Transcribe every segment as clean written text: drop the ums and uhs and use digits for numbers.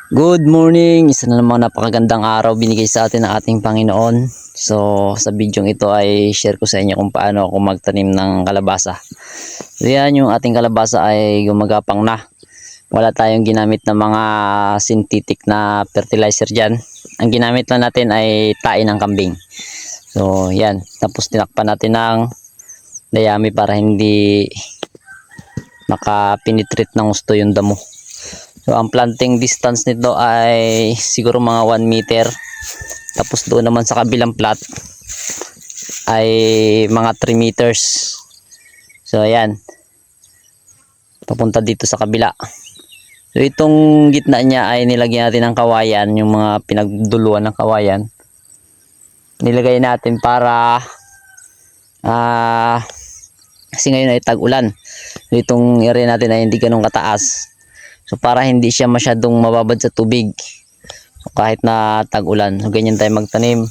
Good morning! Isa na namang napakagandang araw binigay sa atin ng ating Panginoon. So, sa video ito ay share ko sa inyo kung paano ako magtanim ng kalabasa. So, yan, yung ating kalabasa ay gumagapang na. Wala tayong ginamit na mga synthetic na fertilizer dyan. Ang ginamit lang natin ay tae ng kambing. So, yan. Tapos tinakpan natin ng dayami para hindi makapenetrate ng gusto yung damo. So ang planting distance nito ay siguro mga 1 meter. Tapos doon naman sa kabilang plot ay mga 3 meters. So ayan. Papunta dito sa kabila. So itong gitna niya ay nilagyan natin ng kawayan, yung mga pinagduluan ng kawayan. Nilagay natin para kasi ngayon ay tag-ulan. So itong area natin ay hindi ganun kataas. So para hindi siya masyadong mababad sa tubig. So kahit na tag-ulan. So ganyan tayo magtanim.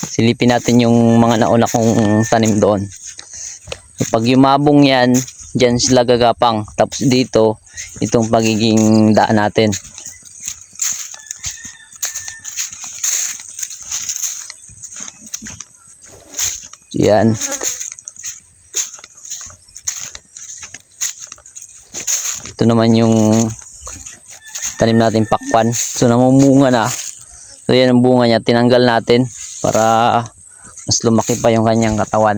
Silipin natin yung mga nauna kong tanim doon. So pag yumabong yan, dyan sila gagapang. Tapos dito, itong pagiging daan natin. Yan. Ito naman yung tanim natin pakwan. So namumunga na. So yan ang bunga niya. Tinanggal natin para mas lumaki pa yung kanyang katawan.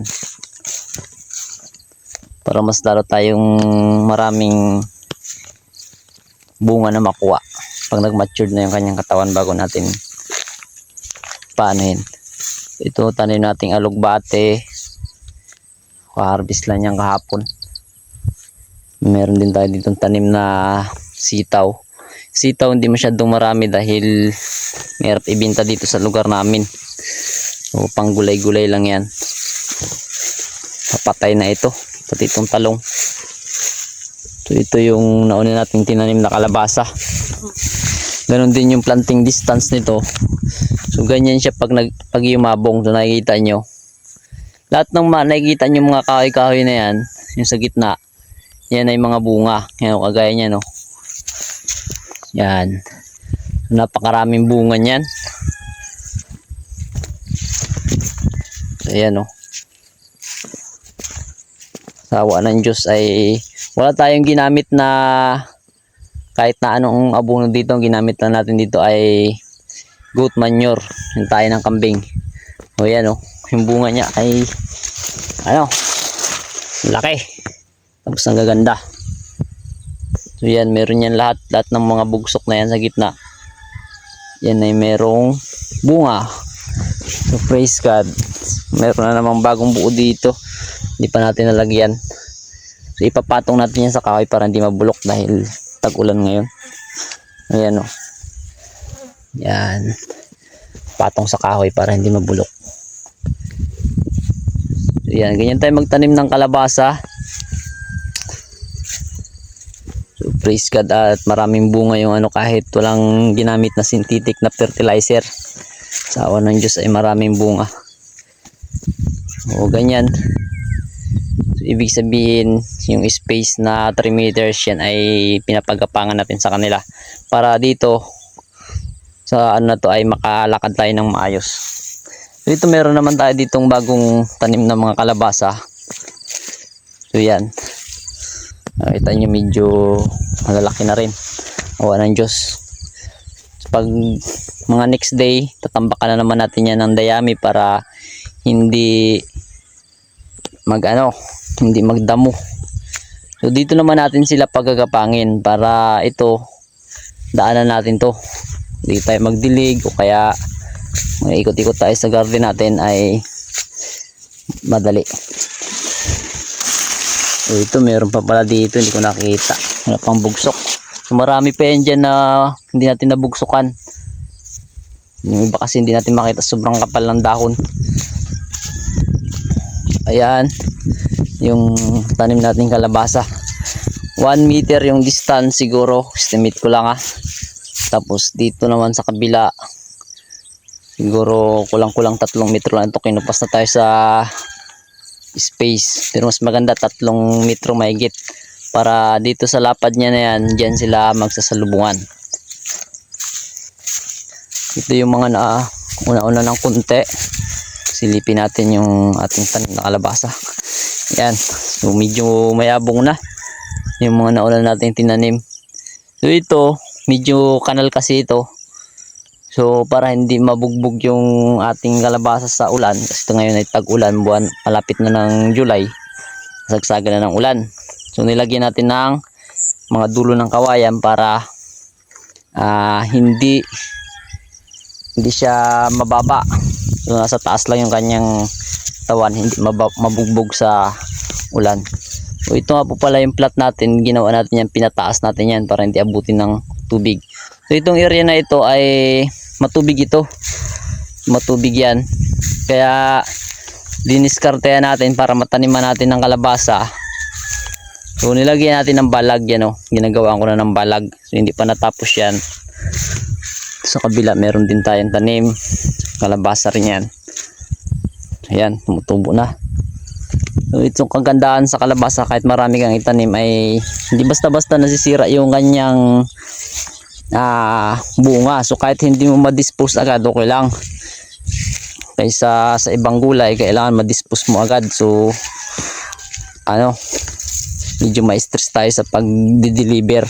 Para mas lalo tayong maraming bunga na makuha. Pag nag-matured na yung kanyang katawan bago natin paanuhin. Ito tanim nating alugbate. Harvest lang yan kahapon. Meron din tayo ditong tanim na sitaw. Sitaw hindi masyadong marami dahil mahirap ibenta dito sa lugar namin. So pang gulay-gulay lang yan. Papatay na ito. Pati itong talong. So ito yung nauna nating tinanim na kalabasa. Ganon din yung planting distance nito. So ganyan siya pag yumabong. So nakikita nyo. Lahat ng nakikita nyo mga kahoy-kahoy na yan. Yung sa gitna. Yan ay mga bunga. Yan, kagaya niya, no? Yan. Napakaraming bunga niyan. Ayan, no? Sawa ng Diyos ay wala tayong ginamit na kahit na anong abono dito. Ang ginamit lang natin dito ay goat manure. Yung tayo ng kambing. O yan, no? Yung bunga niya ay ano? Laki. Tapos ang gaganda. So yan, meron yan lahat ng mga bugsok na yan sa gitna. Yan ay merong bunga. So praise God. Meron na namang bagong buo dito. Hindi pa natin nalagyan. So ipapatong natin yan sa kahoy para hindi mabulok dahil tag-ulan ngayon. Ayan, o. Yan. Patong sa kahoy para hindi mabulok. So yan, ganyan tayo magtanim ng kalabasa. So praise God at maraming bunga yung ano kahit walang ginamit na synthetic na fertilizer. Sa awa ng Diyos ay maraming bunga. O ganyan. So, ibig sabihin yung space na 3 meters yan ay pinapagapangan natin sa kanila. Para dito sa ano na to ay makalakad tayo ng maayos. Dito meron naman tayo ditong bagong tanim na mga kalabasa. So yan. Nakita nyo medyo malalaki na rin. Awa ng Diyos. Pag mga next day, tatambakan na naman natin yan ng dayami para hindi hindi magdamo. So dito naman natin sila pagagapangin para ito, daanan natin to. Hindi tayo magdilig o kaya ikot-ikot tayo sa garden natin ay madali. So ito meron pa pala dito, hindi ko nakita. Wala pang bugsok. So marami pa yan dyan na hindi natin nabugsokan. Yung iba kasi hindi natin makita, sobrang kapal ng dahon. Ayan yung tanim natin kalabasa. 1 meter yung distance siguro, estimate ko lang Tapos dito naman sa kabila siguro kulang-kulang 3 metro lang ito. Kinupas na tayo sa space, pero mas maganda 3 metro mahigit para dito sa lapad niya na yan, dyan sila magsasalubungan. Ito yung mga una-una ng kunti. Silipin natin yung ating tanim na kalabasa. Yan, so medyo mayabong na yung mga nauna nating tinanim. So ito, medyo kanal kasi ito. So para hindi mabugbog yung ating kalabasa sa ulan, kasi ito ngayon ay tag-ulan, buwan, malapit na ng July, sagsaga na ng ulan. So nilagyan natin ng mga dulo ng kawayan para hindi siya mababa. So nasa taas lang yung kanyang tawan, hindi mabugbog sa ulan. So ito nga po pala yung plat natin, ginawa natin yan, pinataas natin yan para hindi abutin ng tubig. So itong area na ito ay matubig ito. Matubig yan. Kaya diniskartehan natin para mataniman natin ng kalabasa. So nilagyan natin ng balag yan, oh. Ginagawaan ko na ng balag. So hindi pa natapos yan. Sa kabila meron din tayong tanim. Kalabasa rin yan. Ayan, tumutubo na. So itong kagandahan sa kalabasa, kahit marami kang itanim ay hindi basta-basta nasisira yung kanyang bunga. So kahit hindi mo ma-dispose agad, okay lang. Kaysa sa ibang gulay, kailangan ma-dispose mo agad. So medyo ma-stress tayo sa pag-deliver.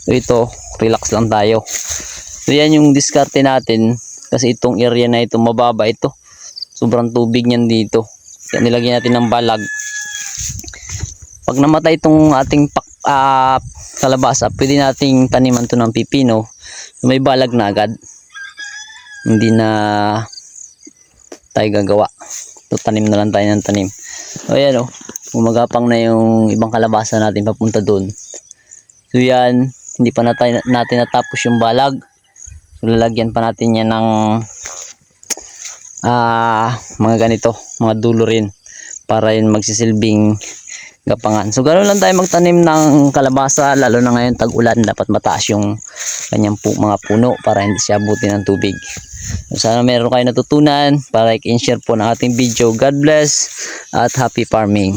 So ito, relax lang tayo. So yan yung diskarte natin, kasi itong area na ito mababa ito. Sobrang tubig niyan dito. Kaya nilagyan natin ng balag. Pag namatay itong ating kalabasa, pwede nating taniman to ng pipino. May balag na agad. Hindi na tayo gagawa. So, tanim na lang tayo ng tanim. So ayan, umagapang na yung ibang kalabasa natin papunta doon. So yan, hindi pa natin natapos yung balag. So lalagyan pa natin yan ng mga ganito, mga dulo rin, para yun magsisilbing gapangan. So ganoon lang tayo magtanim ng kalabasa, lalo na ngayon tag-ulan, dapat mataas yung kanyang mga puno para hindi siya abutin ng tubig. So, sana meron kayo natutunan. Para like and share po ng ating video. God bless at happy farming.